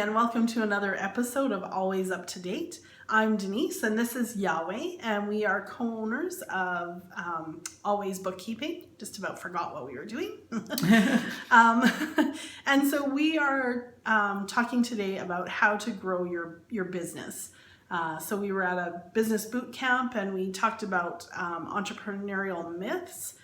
and welcome to another episode of Always Up to Date. I'm Denise and this is Yahweh, and we are co-owners of Always Bookkeeping. Just about forgot what we were doing. And so we are talking today about how to grow your business. So we were at a business boot camp and we talked about entrepreneurial myths.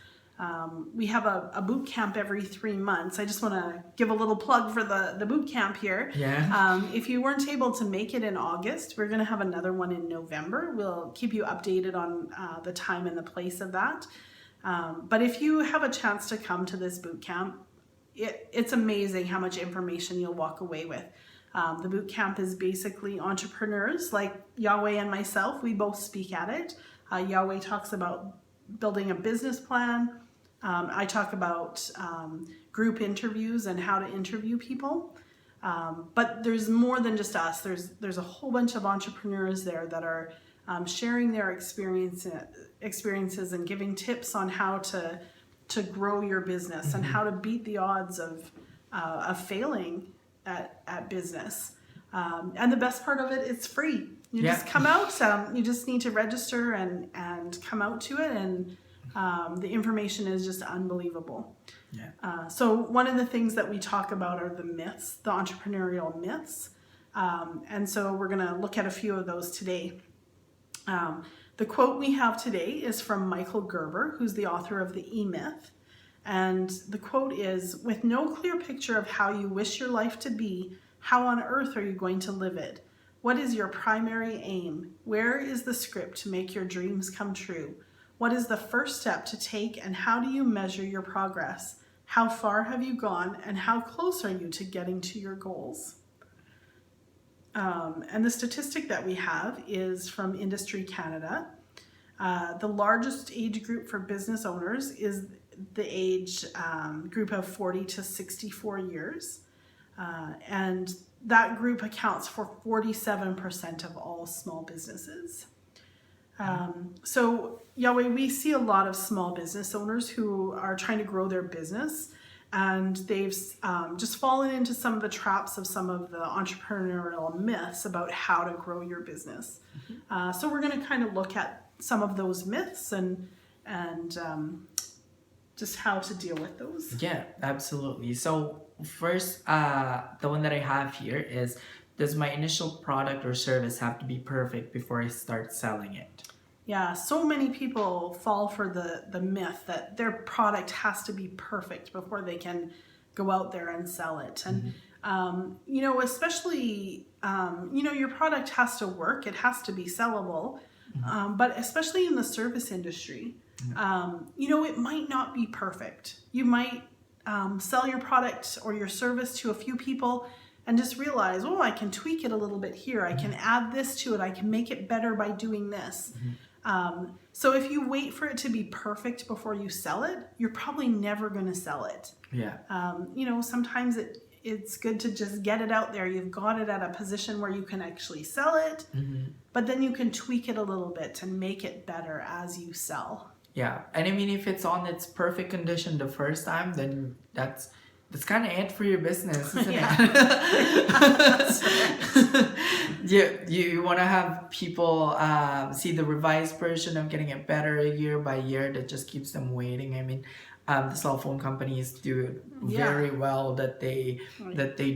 We have a boot camp every 3 months. I just want to give a little plug for the boot camp here. Yeah. If you weren't able to make it in August, we're going to have another one in November. We'll keep you updated on the time and the place of that. But if you have a chance to come to this boot camp, it's amazing how much information you'll walk away with. The boot camp is basically entrepreneurs like Yahweh and myself. We both speak at it. Yahweh talks about building a business plan. I talk about group interviews and how to interview people. But there's more than just us. There's a whole bunch of entrepreneurs there that are sharing their experiences and giving tips on how to grow your business and how to beat the odds of failing at business. And the best part of it, it's free. You just come out. You just need to register and come out to it, and the information is just unbelievable. Yeah. So one of the things that we talk about are the myths, the entrepreneurial myths. And so we're going to look at a few of those today. The quote we have today is from Michael Gerber, who's the author of The E-Myth. And the quote is, "With no clear picture of how you wish your life to be, how on earth are you going to live it? What is your primary aim? Where is the script to make your dreams come true? What is the first step to take, and how do you measure your progress? How far have you gone, and how close are you to getting to your goals?" And the statistic that we have is from Industry Canada. The largest age group for business owners is the age group of 40 to 64 years. And that group accounts for 47% of all small businesses. So Yahweh, we see a lot of small business owners who are trying to grow their business, and they've just fallen into some of the traps of some of the entrepreneurial myths about how to grow your business. So we're going to kind of look at some of those myths and just how to deal with those. Yeah, absolutely. So first, the one that I have here is, does my initial product or service have to be perfect before I start selling it? Yeah, so many people fall for the myth that their product has to be perfect before they can go out there and sell it. And, especially, your product has to work. It has to be sellable. But especially in the service industry, it might not be perfect. You might sell your product or your service to a few people and just realize, oh, I can tweak it a little bit here. I can add this to it. I can make it better by doing this. So if you wait for it to be perfect before you sell it, you're probably never going to sell it. Yeah. Sometimes it's good to just get it out there. You've got it at a position where you can actually sell it, but then you can tweak it a little bit and make it better as you sell. Yeah. And I mean, if it's on its perfect condition the first time, then that's kind of it for your business, isn't it? That's right. You want to have people see the revised version of getting it better year by year. That just keeps them waiting. I mean, the cell phone companies do it very well, that they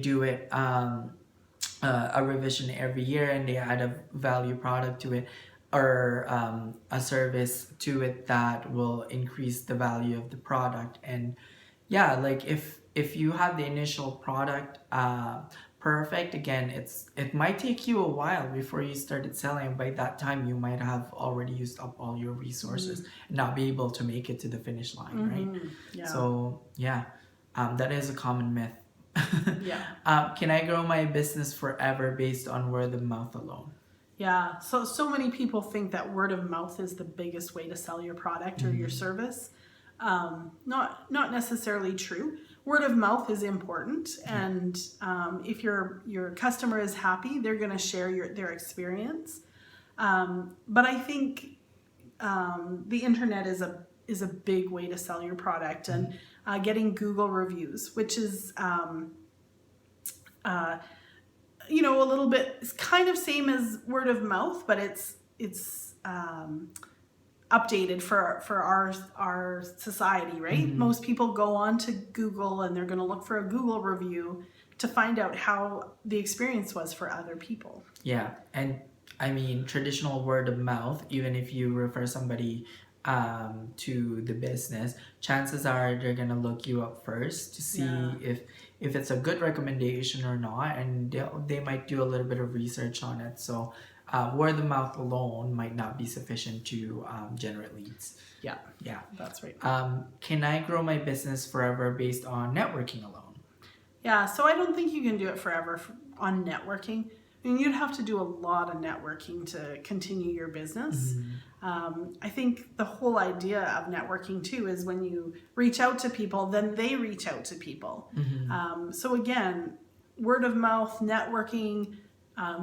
do it a revision every year, and they add a value product to it, or a service to it that will increase the value of the product. And yeah, like if you have the initial product perfect, again, it might take you a while before you started selling. By that time, you might have already used up all your resources and not be able to make it to the finish line, right? Yeah. So yeah, that is a common myth. Yeah. Can I grow my business forever based on word of mouth alone? Yeah. So many people think that word of mouth is the biggest way to sell your product or your service. Not necessarily true. Word of mouth is important, and if your customer is happy, they're going to share their experience. But I think the internet is a big way to sell your product, and getting Google reviews, which is you know, a little bit, it's kind of same as word of mouth, but it's updated for our society, right? Mm-hmm. Most people go on to Google and they're going to look for a Google review to find out how the experience was for other people. Yeah, and I mean traditional word of mouth, even if you refer somebody to the business, chances are they're gonna look you up first to see if it's a good recommendation or not, and they might do a little bit of research on it. So word of mouth alone might not be sufficient to generate leads. Yeah, Yeah, that's right. Can I grow my business forever based on networking alone? Yeah, so I don't think you can do it forever on networking. I mean, you'd have to do a lot of networking to continue your business. I think the whole idea of networking too is when you reach out to people, then they reach out to people. So again, word of mouth, networking,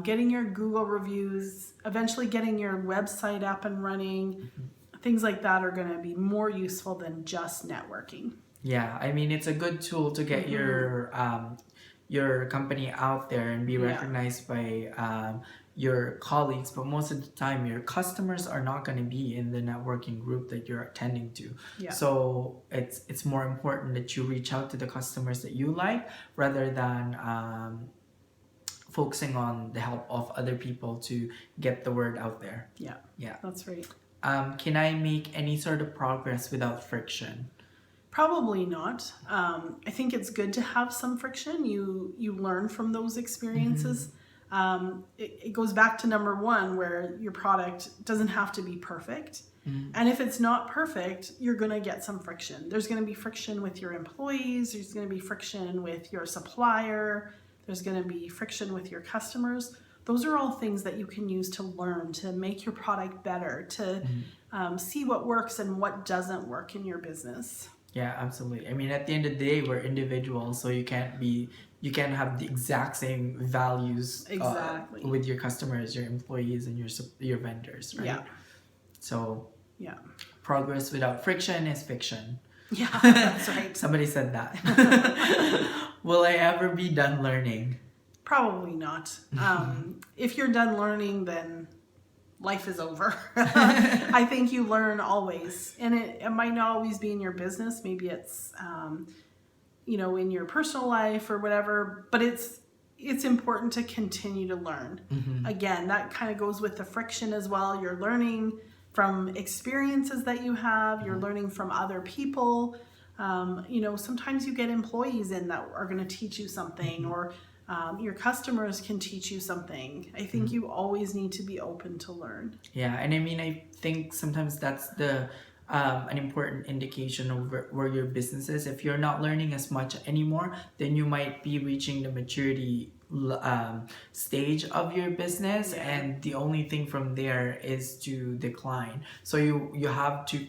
getting your Google reviews, eventually getting your website up and running, things like that are going to be more useful than just networking. Yeah, I mean, it's a good tool to get your company out there and be recognized by your colleagues, but most of the time your customers are not going to be in the networking group that you're attending to. So it's more important that you reach out to the customers that you like rather than focusing on the help of other people to get the word out there. Yeah, That's right. Can I make any sort of progress without friction? Probably not. I think it's good to have some friction. You learn from those experiences. It goes back to number one, where your product doesn't have to be perfect. And if it's not perfect, you're going to get some friction. There's going to be friction with your employees. There's going to be friction with your supplier. There's going to be friction with your customers. Those are all things that you can use to learn, to make your product better, to see what works and what doesn't work in your business. Yeah, absolutely. I mean, at the end of the day, we're individuals, so you can't have the exact same values with your customers, your employees, and your vendors, right? Yeah. So progress without friction is fiction. Yeah, that's right. Somebody said that. Will I ever be done learning? Probably not. If you're done learning, then life is over. I think you learn always, and it might not always be in your business. Maybe it's you know, in your personal life or whatever, but it's important to continue to learn. Again, that kind of goes with the friction as well. You're learning from experiences that you have. You're learning from other people. You know, sometimes you get employees in that are going to teach you something, or your customers can teach you something. I think you always need to be open to learn. Yeah, and I mean, I think sometimes that's an important indication of where your business is. If you're not learning as much anymore, then you might be reaching the maturity stage of your business, and the only thing from there is to decline. So you have to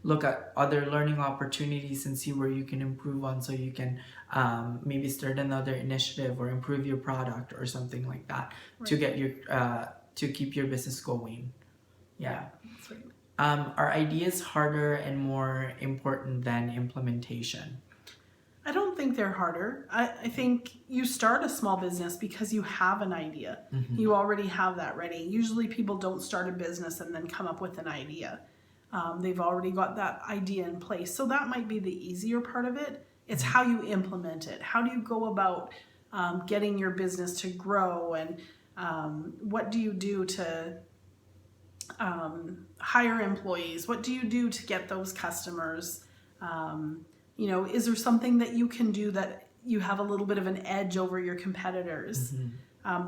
look at other learning opportunities and see where you can improve on, so you can maybe start another initiative or improve your product or something like that to get your to keep your business going. That's right. Are ideas harder and more important than implementation? I don't think they're harder. I think you start a small business because you have an idea. You already have that ready. Usually people don't start a business and then come up with an idea. They've already got that idea in place. So that might be the easier part of it. It's how you implement it. How do you go about getting your business to grow, and what do you do to hire employees? What do you do to get those customers? You know, is there something that you can do that you have a little bit of an edge over your competitors?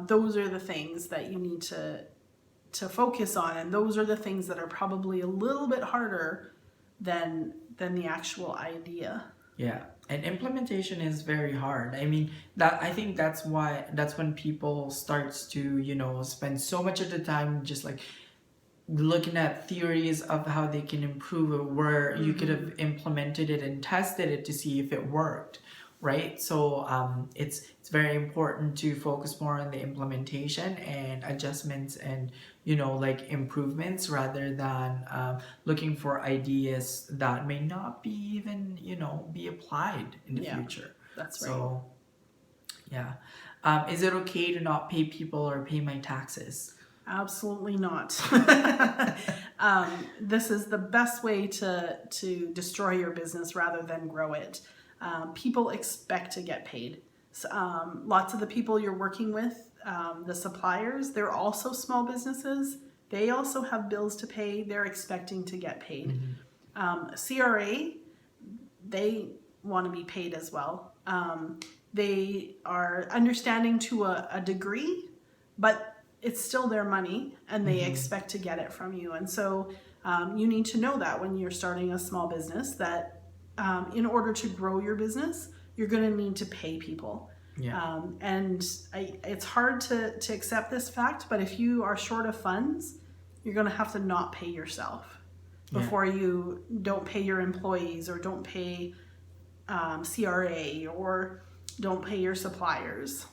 Those are the things that you need to focus on, and those are the things that are probably a little bit harder than the actual idea. Yeah, and implementation is very hard. I mean, I think that's when people starts to, you know, spend so much of the time just like looking at theories of how they can improve it, where you could have implemented it and tested it to see if it worked, right? So it's very important to focus more on the implementation and adjustments and, you know, like improvements, rather than looking for ideas that may not be even, you know, be applied in the future. That's right. So yeah. Is it okay to not pay people or pay my taxes? Absolutely not. This is the best way to destroy your business rather than grow it. People expect to get paid. So, lots of the people you're working with, the suppliers, they're also small businesses. They also have bills to pay. They're expecting to get paid. CRA, they want to be paid as well. They are understanding to a degree, but it's still their money and they expect to get it from you. And so you need to know that when you're starting a small business that in order to grow your business, you're going to need to pay people. Yeah. It's hard to accept this fact, but if you are short of funds, you're going to have to not pay yourself before you don't pay your employees or don't pay CRA or don't pay your suppliers.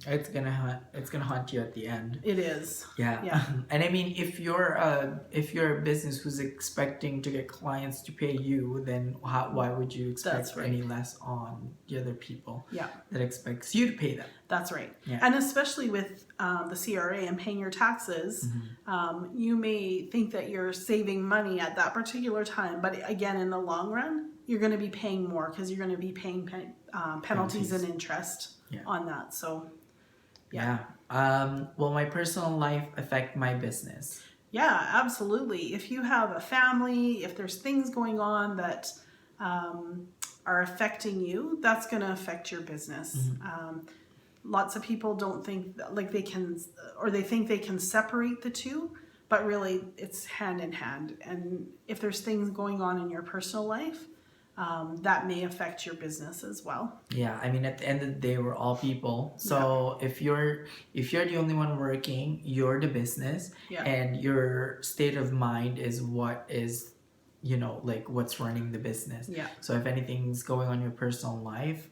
It's gonna haunt you at the end. It is. Yeah. And I mean, if you're a business who's expecting to get clients to pay you, then why would you expect any less on the other people that expects you to pay them? That's right. Yeah. And especially with the CRA and paying your taxes, you may think that you're saving money at that particular time, but again, in the long run, you're going to be paying more because you're going to be paying penalties and interest on that. So, will my personal life affect my business? Yeah, absolutely. If you have a family, if there's things going on that are affecting you, that's going to affect your business. Lots of people don't think like they can, or they think they can separate the two, but really it's hand in hand. And if there's things going on in your personal life, that may affect your business as well. Yeah, I mean, at the end of the day, we're all people. So if you're the only one working, you're the business, and your state of mind is what is, like what's running the business. Yeah. So if anything's going on in your personal life,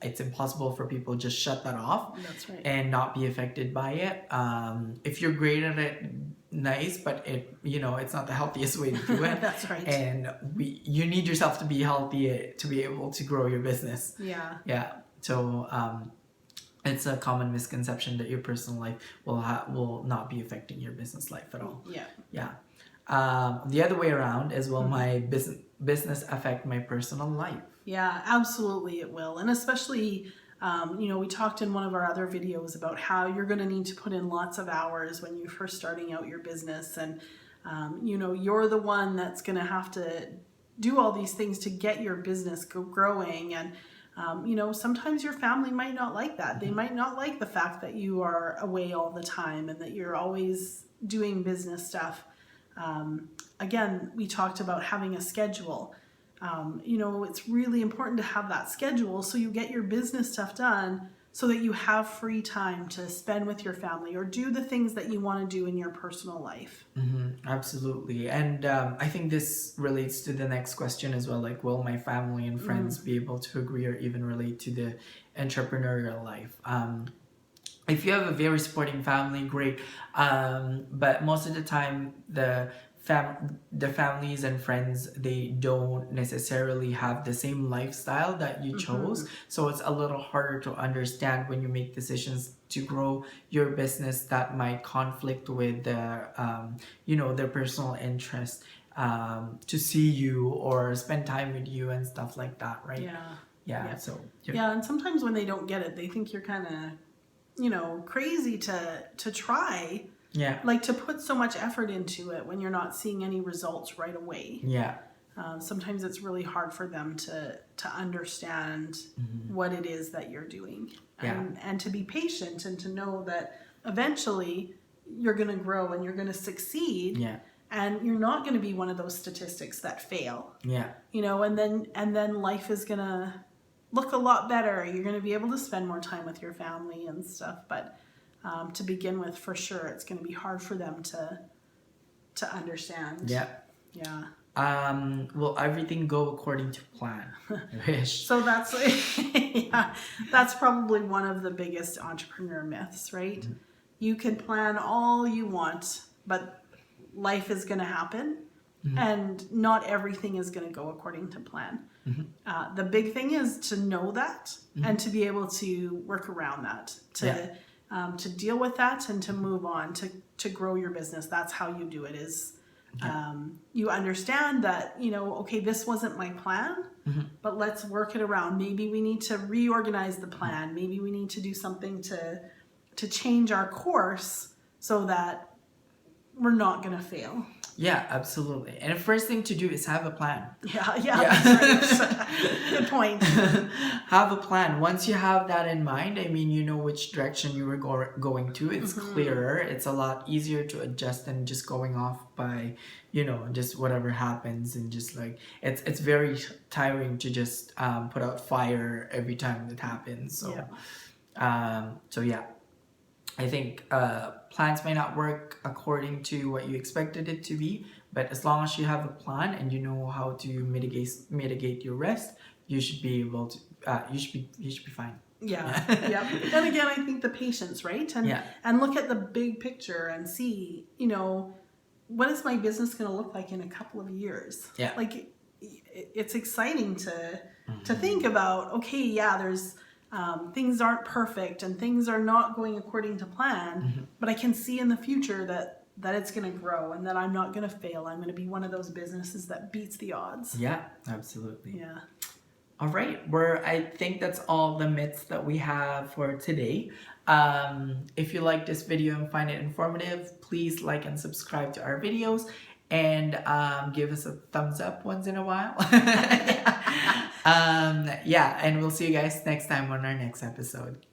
it's impossible for people to just shut that off. That's right. And not be affected by it. If you're great at it, nice, but it's not the healthiest way to do it. That's right. And you need yourself to be healthy to be able to grow your business. Yeah. So it's a common misconception that your personal life will not be affecting your business life at all. Yeah. The other way around is, will my business affect my personal life? Yeah, absolutely it will. And especially, we talked in one of our other videos about how you're going to need to put in lots of hours when you're first starting out your business. And, you're the one that's going to have to do all these things to get your business growing. And, sometimes your family might not like that. They might not like the fact that you are away all the time and that you're always doing business stuff. Again, we talked about having a schedule. It's really important to have that schedule so you get your business stuff done so that you have free time to spend with your family or do the things that you want to do in your personal life. Absolutely. And I think this relates to the next question as well. Like, will my family and friends be able to agree or even relate to the entrepreneurial life? If you have a very supporting family, great. But most of the time, the families and friends, they don't necessarily have the same lifestyle that you chose. So it's a little harder to understand when you make decisions to grow your business that might conflict with their personal interest, to see you or spend time with you and stuff like that, right? Yeah. So and sometimes when they don't get it, they think you're kind of crazy to try. Yeah. Like to put so much effort into it when you're not seeing any results right away. Yeah. Sometimes it's really hard for them to understand what it is that you're doing. And to be patient and to know that eventually you're going to grow and you're going to succeed. Yeah. And you're not going to be one of those statistics that fail. Yeah. And then life is going to look a lot better. You're going to be able to spend more time with your family and stuff. But to begin with, for sure, it's going to be hard for them to understand. Yeah. Will everything go according to plan? I wish. So that's that's probably one of the biggest entrepreneur myths, right? You can plan all you want, but life is going to happen, and not everything is going to go according to plan. The big thing is to know that and to be able to work around that, to deal with that and to move on, to grow your business. That's how you do it, is you understand that, you know, okay, this wasn't my plan, but let's work it around. Maybe we need to reorganize the plan. Maybe we need to do something to change our course so that we're not going to fail. Yeah, absolutely. And the first thing to do is have a plan. Yeah. That's right. Good point. Have a plan. Once you have that in mind, I mean, you know which direction you were going to. It's clearer. It's a lot easier to adjust than just going off by, you know, just whatever happens, and just like it's very tiring to just put out fire every time it happens. So, I think plans may not work according to what you expected it to be, but as long as you have a plan and you know how to mitigate your risk, you should be able to. You should be fine. Yeah. And again, I think the patience, right? And look at the big picture and see, you know, what is my business going to look like in a couple of years? Yeah. Like, it's exciting to think about. Okay, there's. Things aren't perfect and things are not going according to plan, but I can see in the future that it's going to grow and that I'm not going to fail. I'm going to be one of those businesses that beats the odds. Yeah, absolutely. Yeah. All right. I think that's all the myths that we have for today. If you like this video and find it informative, please like and subscribe to our videos, and give us a thumbs up once in a while. And we'll see you guys next time on our next episode.